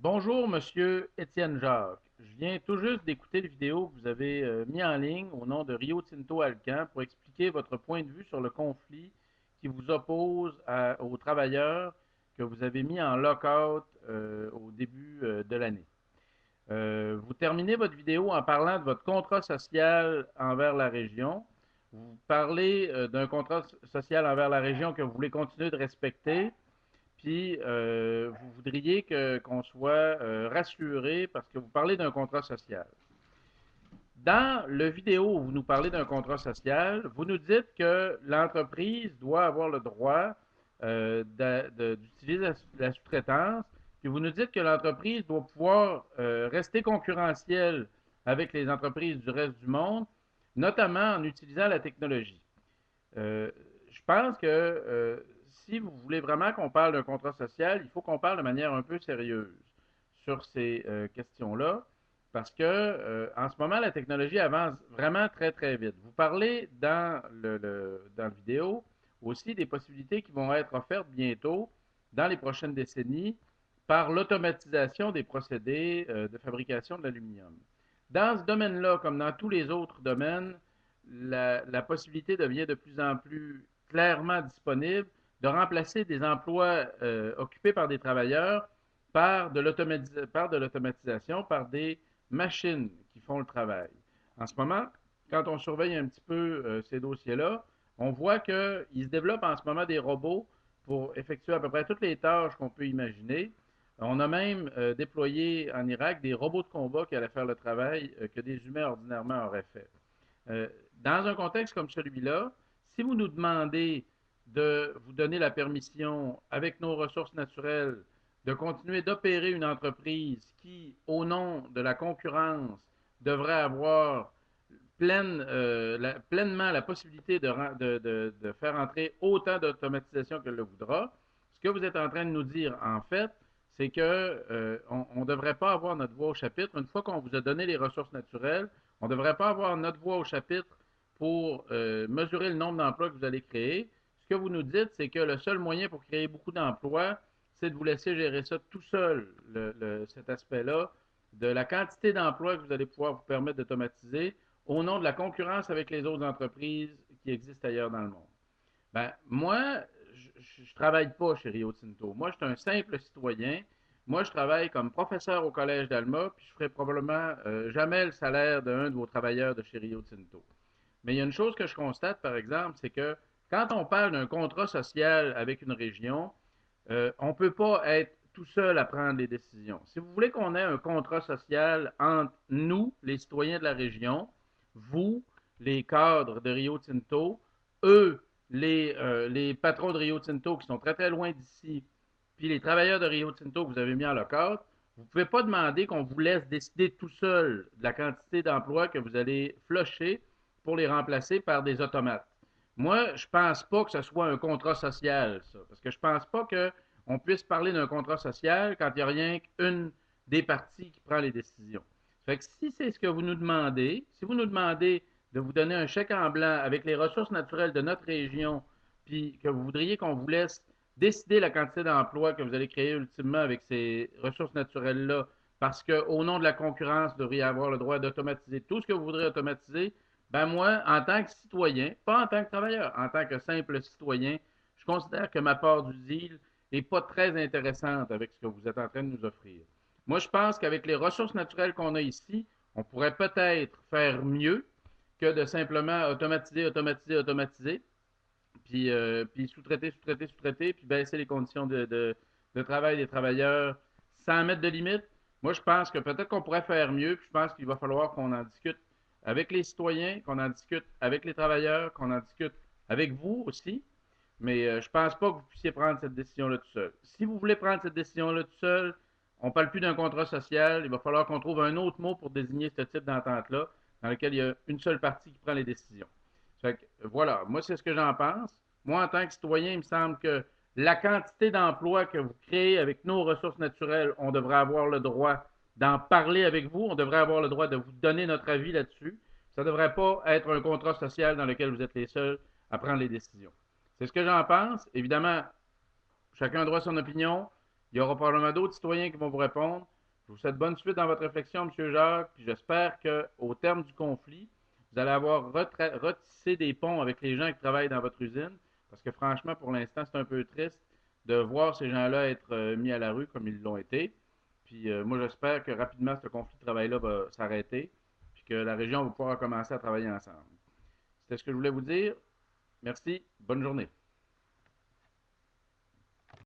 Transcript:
Bonjour, Monsieur Étienne Jacques. Je viens tout juste d'écouter le vidéo que vous avez mis en ligne au nom de Rio Tinto Alcan pour expliquer votre point de vue sur le conflit qui vous oppose aux travailleurs que vous avez mis en lock-out au début de l'année. Vous terminez votre vidéo en parlant de votre contrat social envers la région. Vous parlez d'un contrat social envers la région que vous voulez continuer de respecter, puis vous voudriez qu'on soit rassuré parce que vous parlez d'un contrat social. Dans le vidéo où vous nous parlez d'un contrat social, vous nous dites que l'entreprise doit avoir le droit d'utiliser la sous-traitance, puis vous nous dites que l'entreprise doit pouvoir rester concurrentielle avec les entreprises du reste du monde, notamment en utilisant la technologie. Euh, je pense que si vous voulez vraiment qu'on parle d'un contrat social, il faut qu'on parle de manière un peu sérieuse sur ces questions-là, parce que en ce moment, la technologie avance vraiment très, très vite. Vous parlez dans la vidéo aussi des possibilités qui vont être offertes bientôt, dans les prochaines décennies, par l'automatisation des procédés de fabrication de l'aluminium. Dans ce domaine-là, comme dans tous les autres domaines, la possibilité devient de plus en plus clairement disponible de remplacer des emplois occupés par des travailleurs par de l'automatisation, par des machines qui font le travail. En ce moment, quand on surveille un petit peu ces dossiers-là, on voit qu'il se développe en ce moment des robots pour effectuer à peu près toutes les tâches qu'on peut imaginer. On a même déployé en Irak des robots de combat qui allaient faire le travail que des humains ordinairement auraient fait. Euh, dans un contexte comme celui-là, si vous nous demandez de vous donner la permission, avec nos ressources naturelles, de continuer d'opérer une entreprise qui, au nom de la concurrence, devrait avoir pleinement la possibilité de faire entrer autant d'automatisation qu'elle le voudra, ce que vous êtes en train de nous dire, en fait, c'est que on ne devrait pas avoir notre voix au chapitre. Une fois qu'on vous a donné les ressources naturelles, on ne devrait pas avoir notre voix au chapitre pour mesurer le nombre d'emplois que vous allez créer. Ce que vous nous dites, c'est que le seul moyen pour créer beaucoup d'emplois, c'est de vous laisser gérer ça tout seul, cet aspect-là, de la quantité d'emplois que vous allez pouvoir vous permettre d'automatiser au nom de la concurrence avec les autres entreprises qui existent ailleurs dans le monde. Ben, moi, je ne travaille pas chez Rio Tinto. Moi, je suis un simple citoyen. Moi, je travaille comme professeur au Collège d'Alma, puis je ferai probablement jamais le salaire d'un de vos travailleurs de chez Rio Tinto. Mais il y a une chose que je constate, par exemple, c'est que quand on parle d'un contrat social avec une région, on ne peut pas être tout seul à prendre les décisions. Si vous voulez qu'on ait un contrat social entre nous, les citoyens de la région, vous, les cadres de Rio Tinto, eux, les patrons de Rio Tinto qui sont très très loin d'ici, puis les travailleurs de Rio Tinto que vous avez mis en lock-out, vous ne pouvez pas demander qu'on vous laisse décider tout seul de la quantité d'emplois que vous allez flusher pour les remplacer par des automates. Moi, je pense pas que ce soit un contrat social, ça. Parce que je pense pas qu'on puisse parler d'un contrat social quand il n'y a rien qu'une des parties qui prend les décisions. Fait que si c'est ce que vous nous demandez, si vous nous demandez de vous donner un chèque en blanc avec les ressources naturelles de notre région, puis que vous voudriez qu'on vous laisse décider la quantité d'emplois que vous allez créer ultimement avec ces ressources naturelles-là, parce qu'au nom de la concurrence, vous devriez avoir le droit d'automatiser tout ce que vous voudrez automatiser, ben moi, en tant que citoyen, pas en tant que travailleur, en tant que simple citoyen, je considère que ma part du deal n'est pas très intéressante avec ce que vous êtes en train de nous offrir. Moi, je pense qu'avec les ressources naturelles qu'on a ici, on pourrait peut-être faire mieux que de simplement automatiser, automatiser, automatiser, puis sous-traiter, sous-traiter, sous-traiter, puis baisser les conditions de travail des travailleurs sans mettre de limite. Moi, je pense que peut-être qu'on pourrait faire mieux, puis je pense qu'il va falloir qu'on en discute avec les citoyens, qu'on en discute avec les travailleurs, qu'on en discute avec vous aussi. Mais je ne pense pas que vous puissiez prendre cette décision-là tout seul. Si vous voulez prendre cette décision-là tout seul, on ne parle plus d'un contrat social. Il va falloir qu'on trouve un autre mot pour désigner ce type d'entente-là, dans lequel il y a une seule partie qui prend les décisions. Fait que, voilà, moi, c'est ce que j'en pense. Moi, en tant que citoyen, il me semble que la quantité d'emplois que vous créez avec nos ressources naturelles, on devrait avoir le droit d'en parler avec vous. On devrait avoir le droit de vous donner notre avis là-dessus. Ça ne devrait pas être un contrat social dans lequel vous êtes les seuls à prendre les décisions. C'est ce que j'en pense. Évidemment, chacun a droit à son opinion. Il y aura probablement d'autres citoyens qui vont vous répondre. Je vous souhaite bonne suite dans votre réflexion, M. Jacques, puis j'espère qu'au terme du conflit, vous allez avoir retissé des ponts avec les gens qui travaillent dans votre usine, parce que franchement, pour l'instant, c'est un peu triste de voir ces gens-là être mis à la rue comme ils l'ont été. Puis moi, j'espère que rapidement, ce conflit de travail-là va s'arrêter, puis que la région va pouvoir commencer à travailler ensemble. C'était ce que je voulais vous dire. Merci. Bonne journée.